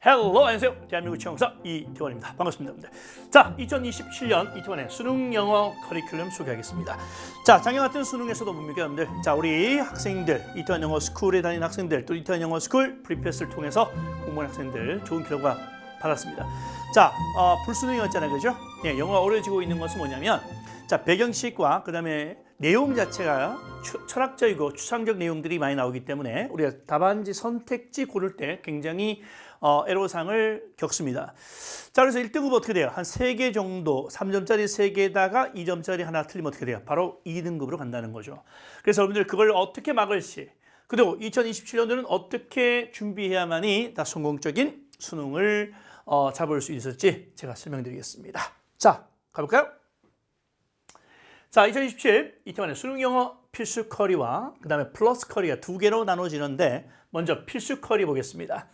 헬로 안녕하세요. 대한민국 최영사 이태원입니다. 반갑습니다, 여러분들. 자, 2027년 이태원의 수능 영어 커리큘럼 소개하겠습니다. 자, 작년 같은 수능에서도 뭡니까, 여러분들? 자, 우리 학생들, 이태원 영어 스쿨에 다니는 학생들, 또 이태원 영어 스쿨 프리패스를 통해서 공부한 학생들 좋은 결과 받았습니다. 자, 불수능이었잖아요, 그죠? 네, 영어가 어려워지고 있는 것은 뭐냐면, 자, 배경식과 그다음에 내용 자체가 철학적이고 추상적 내용들이 많이 나오기 때문에 우리가 답안지 선택지 고를 때 굉장히 애로사항을 겪습니다. 자, 그래서 1등급 어떻게 돼요? 한 3개 정도, 3점짜리 3개에다가 2점짜리 하나 틀리면 어떻게 돼요? 바로 2등급으로 간다는 거죠. 그래서 여러분들 그걸 어떻게 막을지, 그리고 2027년도는 어떻게 준비해야만이 다 성공적인 수능을 잡을 수 있을지 제가 설명드리겠습니다. 자, 가볼까요? 자, 2027 이태원의 수능 영어 필수 커리와 그 다음에 플러스 커리가 2개로 나눠지는데 먼저 필수 커리 보겠습니다.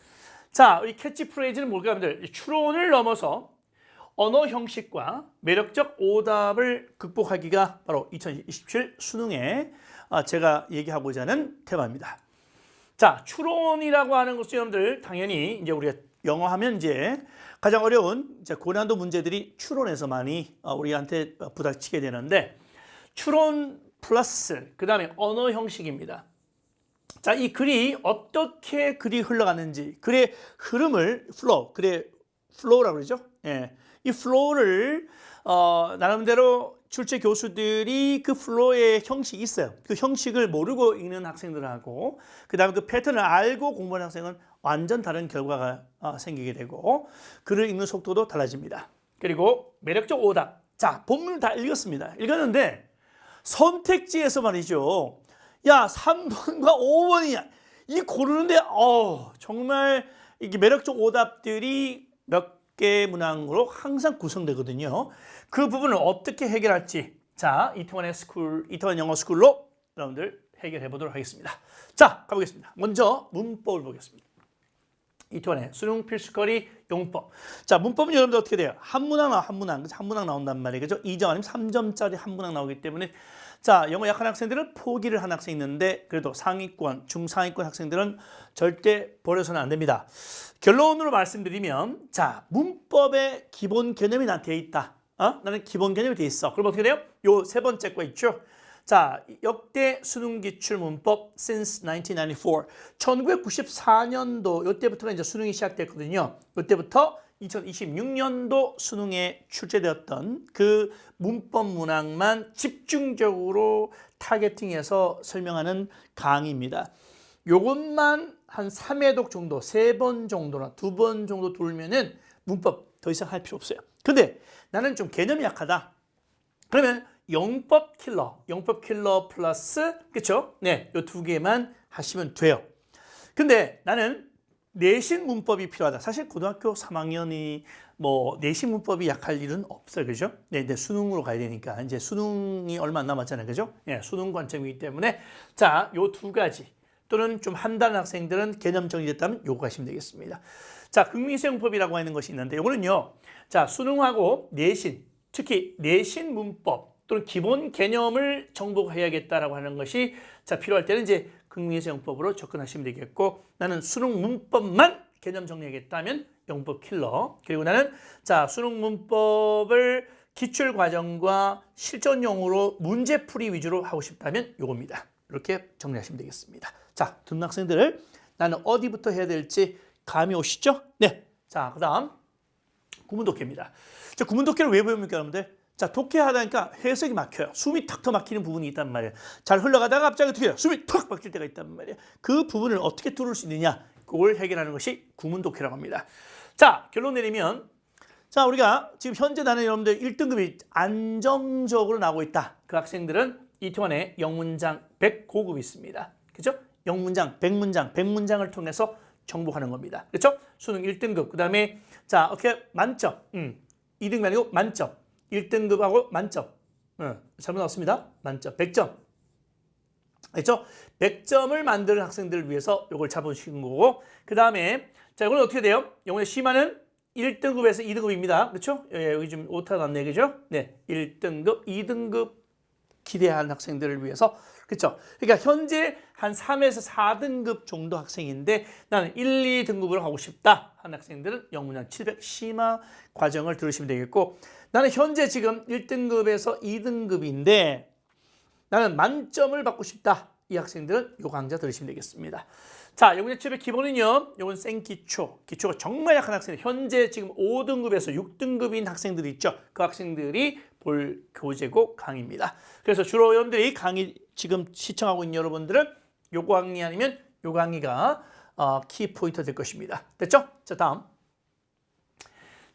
자, 이 캐치프레이즈는 뭘까요, 여러분들? 추론을 넘어서 언어 형식과 매력적 오답을 극복하기가 바로 2027 수능에 제가 얘기하고자 하는 테마입니다. 자, 추론이라고 하는 것은 여러분들 당연히 이제 우리가 영어 하면 이제 가장 어려운 이제 고난도 문제들이 추론에서 많이 우리한테 부닥치게 되는데, 추론 플러스 그 다음에 언어 형식입니다. 자, 이 글이 어떻게 글이 흘러가는지, 글의 흐름을 글의 플로우라고 그러죠. 예, 이 플로우를 나름대로 출제 교수들이 그 플로우의 형식이 있어요. 그 형식을 모르고 읽는 학생들하고 그 다음에 그 패턴을 알고 공부하는 학생은 완전 다른 결과가 생기게 되고 글을 읽는 속도도 달라집니다. 그리고 매력적 오답. 자, 본문을 다 읽었는데 선택지에서 말이죠. 야, 3번과 5번이냐. 이 고르는데 정말 이게 매력적 오답들이 몇 개 문항으로 항상 구성되거든요. 그 부분을 어떻게 해결할지, 자, 이태원 영어 스쿨로 여러분들 해결해 보도록 하겠습니다. 자, 가보겠습니다. 먼저 문법을 보겠습니다. 이태원의 수능 필수거리 용법. 자, 문법은 여러분들 어떻게 돼요? 한 문항 나온단 말이에요. 그죠? 2점 아니면 3점짜리 한 문항 나오기 때문에, 자, 영어 약한 학생들은 포기를 한 학생이 있는데 그래도 상위권, 중상위권 학생들은 절대 버려서는 안 됩니다. 결론으로 말씀드리면, 자, 문법의 기본 개념이 나한테 돼 있다. 나는 기본 개념이 돼 있어. 그럼 어떻게 돼요? 요 세 번째 거 있죠? 자, 역대 수능 기출 문법 since 1994. 1994년도 이때부터가 이제 수능이 시작됐거든요. 이때부터 2026년도 수능에 출제되었던 그 문법 문항만 집중적으로 타겟팅해서 설명하는 강의입니다. 요것만 한 3회독 정도, 3번 정도나 2번 정도 돌면은 문법 더 이상 할 필요 없어요. 근데 나는 좀 개념이 약하다. 그러면 영법 킬러 플러스, 그렇죠? 네, 요 2개만 하시면 돼요. 근데 나는 내신 문법이 필요하다. 사실 고등학교 3학년이 뭐 내신 문법이 약할 일은 없어요, 그죠? 네, 이제 수능으로 가야 되니까 이제 수능이 얼마 안 남았잖아요, 그죠? 네, 수능 관점이기 때문에 자, 요 2가지 또는 좀 한다는 학생들은 개념 정리됐다면 요거 하시면 되겠습니다. 자, 극미수용법이라고 하는 것이 있는데 요거는요, 자, 수능하고 내신, 특히 내신 문법 또는 기본 개념을 정복해야겠다라고 하는 것이 자, 필요할 때는 이제 극미에서 영법으로 접근하시면 되겠고, 나는 수능 문법만 개념 정리하겠다면 영법 킬러, 그리고 나는 자, 수능 문법을 기출 과정과 실전용으로 문제풀이 위주로 하고 싶다면 요겁니다. 이렇게 정리하시면 되겠습니다. 자, 듣는 학생들 나는 어디부터 해야 될지 감이 오시죠? 네. 자, 그다음 구문독해입니다. 자, 구문독해를 왜 배웁니까, 여러분들? 자, 독해하다 보니까 해석이 막혀요. 숨이 턱 막히는 부분이 있단 말이에요. 잘 흘러가다가 갑자기 어떻게 해요? 숨이 턱 막힐 때가 있단 말이에요. 그 부분을 어떻게 뚫을 수 있느냐, 그걸 해결하는 것이 구문독해라고 합니다. 자, 결론 내리면, 자, 우리가 지금 현재 나는 여러분들 1등급이 안정적으로 나오고 있다. 그 학생들은 이태원에 영문장 100 고급이 있습니다. 그죠? 영문장 100문장을 통해서 정복하는 겁니다. 그렇죠? 수능 1등급. 그 다음에 자, 어떻게 만점. 2등급이 아니고 만점. 1등급하고 만점. 잘못 나왔습니다. 만점. 100점. 그렇죠? 100점을 만드는 학생들을 위해서 이걸 잡으신 거고, 그 다음에 자, 이건 어떻게 돼요? 영어의 심화는 1등급에서 2등급입니다. 그렇죠? 여기 좀 오타 났네, 그죠? 네, 1등급, 2등급 기대하는 학생들을 위해서 그렇죠? 그러니까 현재 한 3에서 4등급 정도 학생인데 나는 1, 2등급으로 가고 싶다 하는 학생들은 영문장 700 심화 과정을 들으시면 되겠고, 나는 현재 지금 1등급에서 2등급인데 나는 만점을 받고 싶다 이 학생들은 요 강좌 들으시면 되겠습니다. 자, 영문장 700 기본은요, 요건 생기초, 기초가 정말 약한 학생들, 현재 지금 5등급에서 6등급인 학생들이 있죠. 그 학생들이 볼 교재고 강의입니다. 그래서 주로 여러분들이 강의 지금 시청하고 있는 여러분들은 요 강의 아니면 요 강의가 키포인트 될 것입니다. 됐죠? 자, 다음.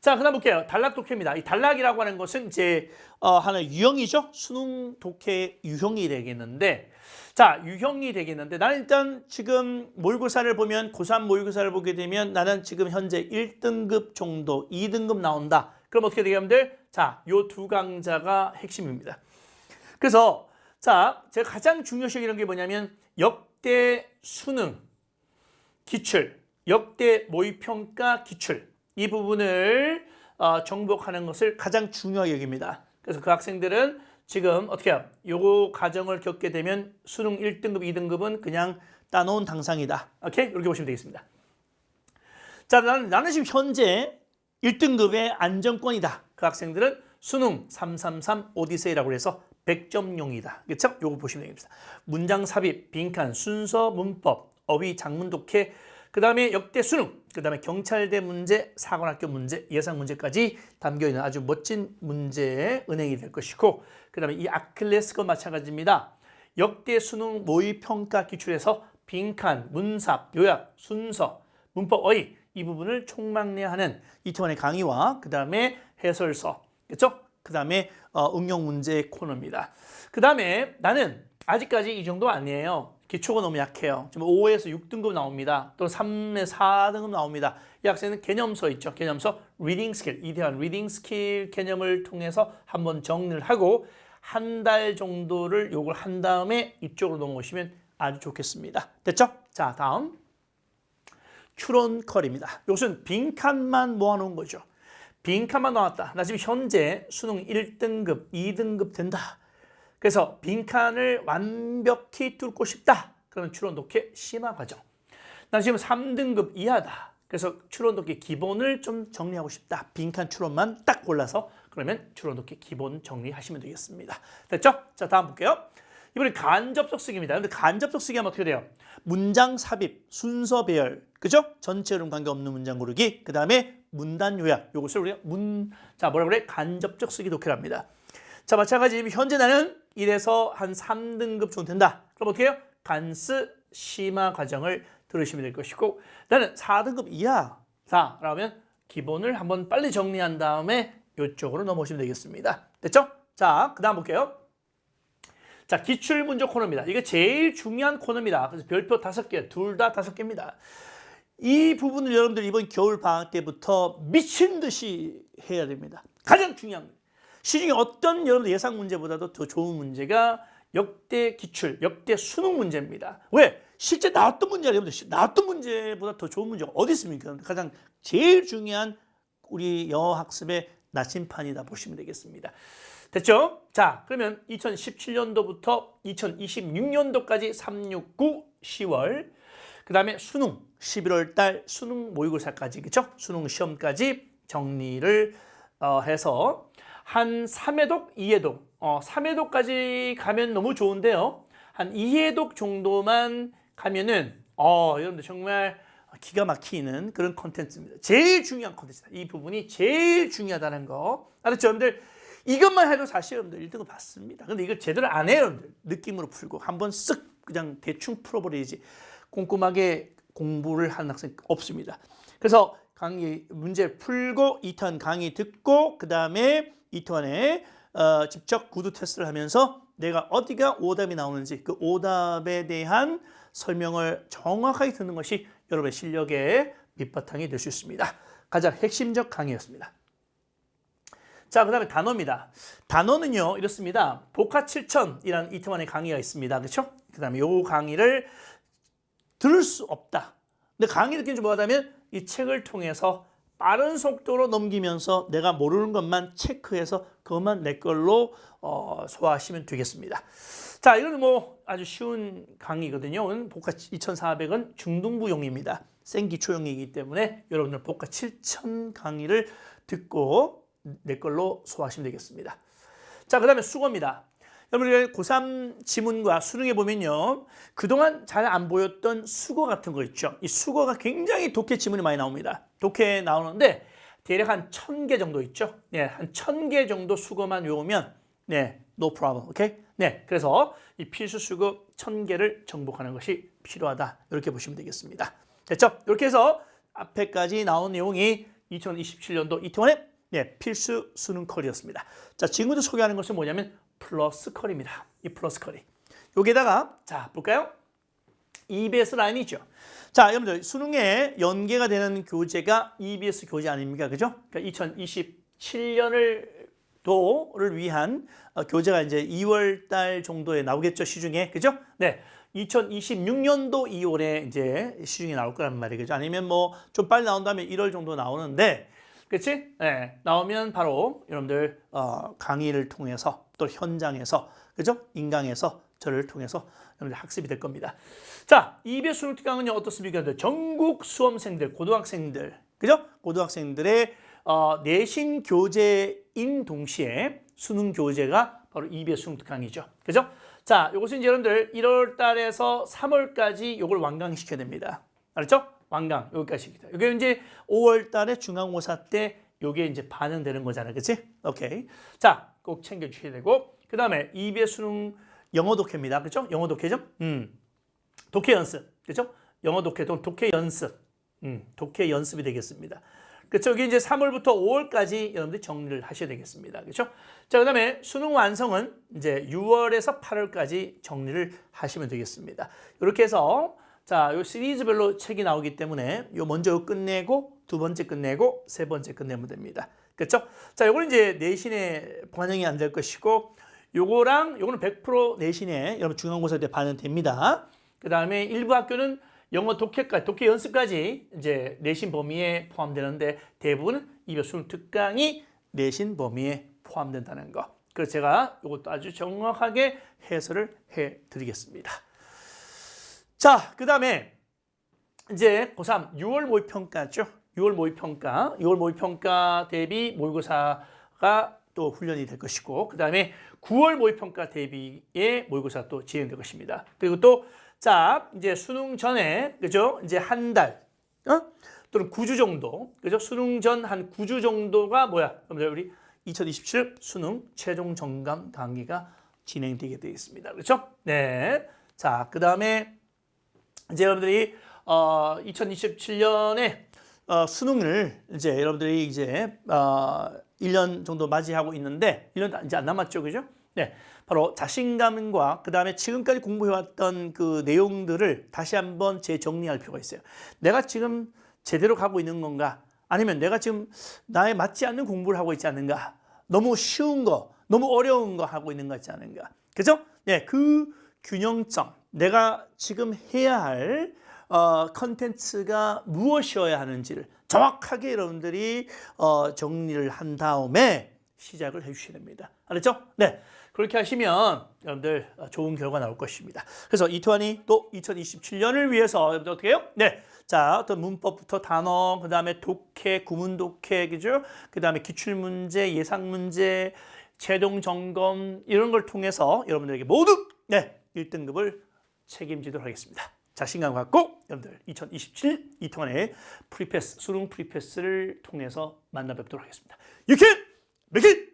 자, 그다음 볼게요. 단락 독해입니다. 이 단락이라고 하는 것은 이제 하나의 유형이죠. 수능 독해 유형이 되겠는데, 자, 유형이 되겠는데 나는 일단 지금 모의고사를 보면 고3 모의고사를 보게 되면 나는 지금 현재 1등급 정도, 2등급 나온다. 그럼 어떻게 되겠는데, 자, 요 두 강좌가 핵심입니다. 그래서 자, 제가 가장 중요시 여기는 게 뭐냐면 역대 수능 기출, 역대 모의평가 기출 이 부분을 정복하는 것을 가장 중요하게 여깁니다. 그래서 그 학생들은 지금 어떻게 해요? 요 과정을 겪게 되면 수능 1등급, 2등급은 그냥 따놓은 당상이다. 오케이? 이렇게 보시면 되겠습니다. 자, 나는 지금 현재 1등급의 안정권이다. 그 학생들은 수능 333 오디세이라고 해서 100점용이다. 그렇죠? 요거 보시면 되겠습니다. 문장 삽입, 빈칸, 순서, 문법, 어휘, 작문 독해, 그 다음에 역대 수능, 그 다음에 경찰대 문제, 사관학교 문제, 예상 문제까지 담겨있는 아주 멋진 문제의 은행이 될 것이고, 그 다음에 이 아킬레스건 마찬가지입니다. 역대 수능 모의평가 기출에서 빈칸, 문삽, 요약, 순서, 문법, 어휘 이 부분을 총망라하는 이태원의 강의와 그 다음에 해설서, 그렇죠? 그 다음에 응용 문제 코너입니다. 그 다음에 나는 아직까지 이 정도 아니에요. 기초가 너무 약해요. 지금 5에서 6등급 나옵니다. 또 3에서 4등급 나옵니다. 이 학생은 개념서 있죠. 개념서 리딩 스킬, 이대한 리딩 스킬 개념을 통해서 한번 정리를 하고 한 달 정도를 요걸 한 다음에 이쪽으로 넘어오시면 아주 좋겠습니다. 됐죠? 자, 다음 추론컬입니다. 이것은 빈칸만 모아놓은 거죠. 빈칸만 나왔다. 나 지금 현재 수능 1등급, 2등급 된다. 그래서 빈칸을 완벽히 뚫고 싶다. 그러면 추론 독해 심화 과정. 난 지금 3등급 이하다. 그래서 추론 독해 기본을 좀 정리하고 싶다. 빈칸 추론만 딱 골라서 그러면 추론 독해 기본 정리하시면 되겠습니다. 됐죠? 자, 다음 볼게요. 이번에 간접적 쓰기입니다. 근데 간접적 쓰기 하면 어떻게 돼요? 문장 삽입, 순서 배열, 그죠? 전체 흐름 관계없는 문장 고르기, 그 다음에 문단 요약. 요것을 우리가 뭐라 그래? 간접적 쓰기 독해랍니다. 자, 마찬가지 현재 나는 1에서 한 3등급 정도 된다. 그럼 어떻게 해요? 간스 심화 과정을 들으시면 될 것이고, 나는 4등급 이하다. 라면 기본을 한번 빨리 정리한 다음에 이쪽으로 넘어오시면 되겠습니다. 됐죠? 자, 그 다음 볼게요. 자, 기출문제 코너입니다. 이게 제일 중요한 코너입니다. 그래서 별표 5개, 둘 다 5개입니다. 이 부분을 여러분들 이번 겨울 방학 때부터 미친 듯이 해야 됩니다. 가장 중요한 거예요. 시중에 어떤 여러분들 예상 문제보다도 더 좋은 문제가 역대 기출, 역대 수능 문제입니다. 왜? 실제 나왔던 문제 여러분들 나왔던 문제보다 더 좋은 문제가 어디 있습니까? 가장 제일 중요한 우리 영어 학습의 나침판이다 보시면 되겠습니다. 됐죠? 자, 그러면 2017년도부터 2026년도까지 369 10월, 그 다음에 수능 11월 달 수능 모의고사까지, 그렇죠? 수능 시험까지 정리를 해서 한 3회독, 2회독, 3회독까지 가면 너무 좋은데요. 한 2회독 정도만 가면은 여러분들 정말 기가 막히는 그런 콘텐츠입니다. 제일 중요한 콘텐츠다. 이 부분이 제일 중요하다는 거. 알았죠? 여러분들 이것만 해도 사실 여러분들 1등급 받습니다. 근데 이걸 제대로 안 해요, 여러분들. 느낌으로 풀고 한번 쓱 그냥 대충 풀어버리지 꼼꼼하게 공부를 하는 학생 없습니다. 그래서 강의 문제 풀고 2탄 강의 듣고 그 다음에 2탄에 직접 구두 테스트를 하면서 내가 어디가 오답이 나오는지 그 오답에 대한 설명을 정확하게 듣는 것이 여러분의 실력의 밑바탕이 될 수 있습니다. 가장 핵심적 강의였습니다. 자, 그 다음에 단어입니다. 단어는요 이렇습니다. 복화 7000이라는 이태원의 강의가 있습니다. 그렇죠? 그 다음에 이 강의를 들을 수 없다. 근데 강의 느낌이 좀 뭐하다면 이 책을 통해서 빠른 속도로 넘기면서 내가 모르는 것만 체크해서 그것만 내 걸로 소화하시면 되겠습니다. 자, 이건 뭐 아주 쉬운 강의거든요. 복화 2400은 중등부용입니다. 생기초용이기 때문에 여러분들 복화 7000 강의를 듣고 내 걸로 소화하시면 되겠습니다. 자, 그 다음에 수거입니다. 여러분들 고3 지문과 수능에 보면요, 그동안 잘 안 보였던 수거 같은 거 있죠. 이 수거가 굉장히 독해 지문이 많이 나옵니다. 독해 나오는데 대략 한 1000개 정도 있죠. 네, 한 1000개 정도 수거만 외우면 네, no problem. 오케이? 네, 그래서 이 필수 수거 1000개를 정복하는 것이 필요하다. 이렇게 보시면 되겠습니다. 됐죠? 이렇게 해서 앞에까지 나온 내용이 2027년도 이태원의 네, 필수 수능 컬이었습니다. 자, 지금부터 소개하는 것은 뭐냐면 플러스 컬입니다. 이 플러스 컬이. 여기다가 자, 볼까요? EBS 라인이죠. 자, 여러분들 수능에 연계가 되는 교재가 EBS 교재 아닙니까? 그죠? 그러니까 2027년을 위한 교재가 이제 2월 달 정도에 나오겠죠, 시중에. 그죠? 네. 2026년도 2월에 이제 시중에 나올 거란 말이죠. 아니면 뭐 좀 빨리 나온다면 1월 정도 나오는데, 그렇지? 네. 나오면 바로 여러분들 강의를 통해서 또 현장에서, 그죠? 인강에서 저를 통해서 여러분들 학습이 될 겁니다. 자, EBS 수능 특강은요, 어떻습니까? 전국 수험생들, 고등학생들, 그죠? 고등학생들의 내신 교재인 동시에 수능 교재가 바로 EBS 수능 특강이죠. 그죠? 자, 이것은 이제 여러분들 1월 달에서 3월까지 이걸 완강시켜야 됩니다. 알았죠? 완강, 여기까지. 이게 이제 5월 달에 중간고사 때 이게 이제 반영되는 거잖아요. 그치? 오케이. 자, 꼭 챙겨주셔야 되고. 그 다음에 EBS 수능 영어 독해입니다. 그죠? 영어 독해죠? 독해 연습. 그죠? 영어 독해, 독해 연습. 독해 연습이 되겠습니다. 그렇죠? 여기 이제 3월부터 5월까지 여러분들이 정리를 하셔야 되겠습니다. 그렇죠? 자, 그 다음에 수능 완성은 이제 6월에서 8월까지 정리를 하시면 되겠습니다. 이렇게 해서 자, 요 시리즈별로 책이 나오기 때문에 요 먼저 끝내고 두 번째 끝내고 세 번째 끝내면 됩니다. 그렇죠? 자, 요거는 이제 내신에 반영이 안 될 것이고 요거는 100% 내신에 여러분 중간고사 때 반영됩니다. 그 다음에 일부 학교는 영어 독해까지, 독해 연습까지 이제 내신 범위에 포함되는데 대부분은 EBS 수능 특강이 내신 범위에 포함된다는 거. 그래서 제가 이것도 아주 정확하게 해설을 해드리겠습니다. 자, 그 다음에 이제 고3 6월 모의평가죠. 6월 모의평가 대비 모의고사가 또 훈련이 될 것이고, 그 다음에 9월 모의평가 대비의 모의고사 또 진행될 것입니다. 그리고 또 자, 이제 수능 전에, 그죠? 이제 한 달, 또는 9주 정도, 그죠? 수능 전 한 9주 정도가 뭐야? 여러분들 우리 2027 수능 최종 점검 단계가 진행되게 되어 있습니다. 그렇죠? 네. 자, 그 다음에 이제 여러분들이 2027년에 수능을 이제 여러분들이 이제 1년 정도 맞이하고 있는데 1년 이제 안 남았죠, 그죠? 네, 바로 자신감과 그 다음에 지금까지 공부해왔던 그 내용들을 다시 한번 재정리할 필요가 있어요. 내가 지금 제대로 가고 있는 건가? 아니면 내가 지금 나에 맞지 않는 공부를 하고 있지 않는가? 너무 쉬운 거, 너무 어려운 거 하고 있는 것 같지 않은가? 그죠? 네, 그 균형점, 내가 지금 해야 할 컨텐츠가 무엇이어야 하는지를 정확하게 여러분들이 정리를 한 다음에 시작을 해주셔야 됩니다. 알았죠? 네. 그렇게 하시면 여러분들 좋은 결과 나올 것입니다. 그래서 이태원이 또 2027년을 위해서 여러분들 어떻게 해요? 네. 자, 어떤 문법부터 단어, 그 다음에 독해, 구문 독해, 그죠? 그 다음에 기출문제, 예상문제, 최종 점검, 이런 걸 통해서 여러분들에게 모두 네, 1등급을 책임지도록 하겠습니다. 자신감 갖고 여러분들 2027 이태원의 프리패스, 수능 프리패스를 통해서 만나 뵙도록 하겠습니다. You can make it!